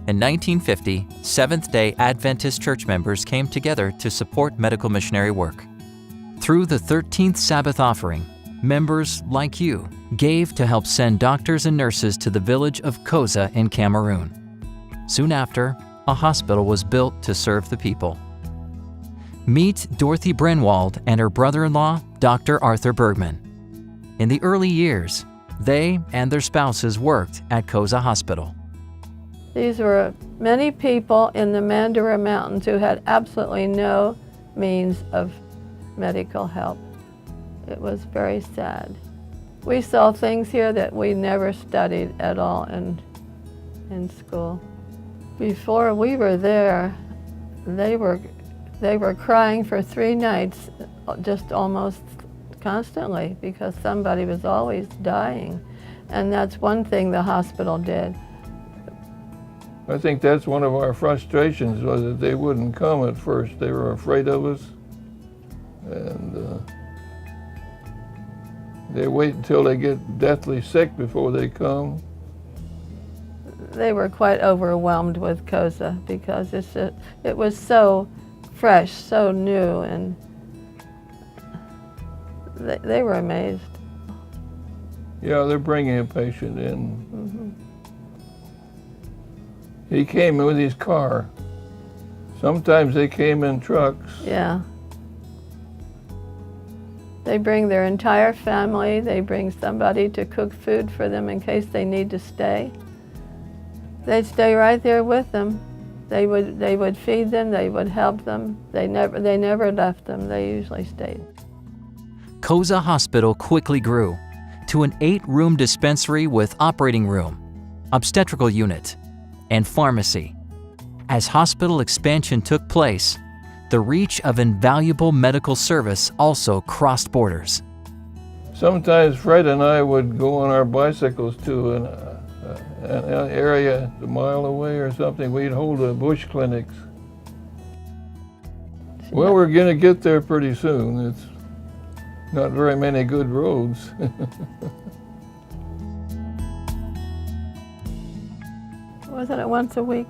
In 1950, Seventh-day Adventist church members came together to support medical missionary work. Through the 13th Sabbath offering, members like you gave to help send doctors and nurses to the village of Koza in Cameroon. Soon after, a hospital was built to serve the people. Meet Dorothy Brenwald and her brother-in-law, Dr. Arthur Bergman. In the early years, they and their spouses worked at Koza Hospital. These were many people in the Mandara Mountains who had absolutely no means of medical help. It was very sad. We saw things here that we never studied at all in school. Before we were there, they were crying for 3 nights, just almost constantly, because somebody was always dying. And that's one thing the hospital did. I think that's one of our frustrations, was that they wouldn't come at first. They were afraid of us, and they wait until they get deathly sick before they come. They were quite overwhelmed with Koza because it was so fresh, so new, and they were amazed. Yeah, they're bringing a patient in. He came with his car. Sometimes they came in trucks. Yeah. They bring their entire family. They bring somebody to cook food for them in case they need to stay. They'd stay right there with them. They would feed them. They would help them. They never left them. They usually stayed. Koza Hospital quickly grew to an 8-room dispensary with operating room, obstetrical unit, and pharmacy. As hospital expansion took place, the reach of invaluable medical service also crossed borders. Sometimes Fred and I would go on our bicycles to an area a mile away or something. We'd hold bush clinics. Well, we're going to get there pretty soon. It's not very many good roads. Wasn't it once a week?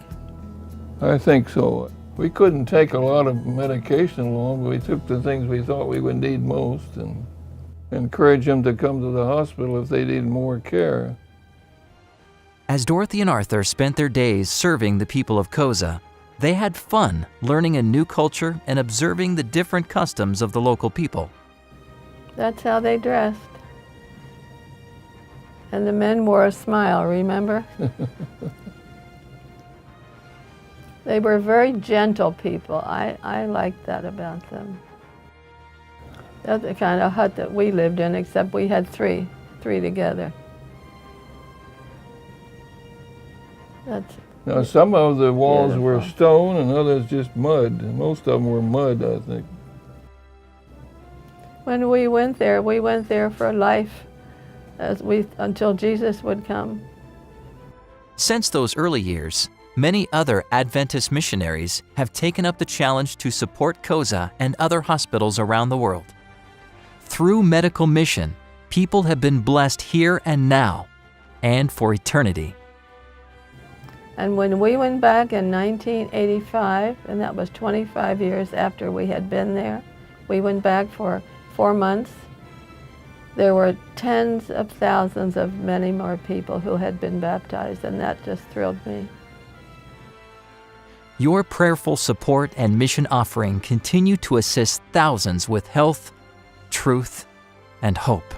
I think so. We couldn't take a lot of medication along, but we took the things we thought we would need most and encourage them to come to the hospital if they needed more care. As Dorothy and Arthur spent their days serving the people of Koza, they had fun learning a new culture and observing the different customs of the local people. That's how they dressed. And the men wore a smile, remember? They were very gentle people. I liked that about them. That's the kind of hut that we lived in, except we had three together. Now, some of the walls beautiful. were stone and others just mud. And most of them were mud, I think. When we went there for life, until Jesus would come. Since those early years, many other Adventist missionaries have taken up the challenge to support Koza and other hospitals around the world. Through medical mission, people have been blessed here and now, and for eternity. And when we went back in 1985, and that was 25 years after we had been there, we went back for 4 months. There were tens of thousands of many more people who had been baptized, and that just thrilled me. Your prayerful support and mission offering continue to assist thousands with health, truth, and hope.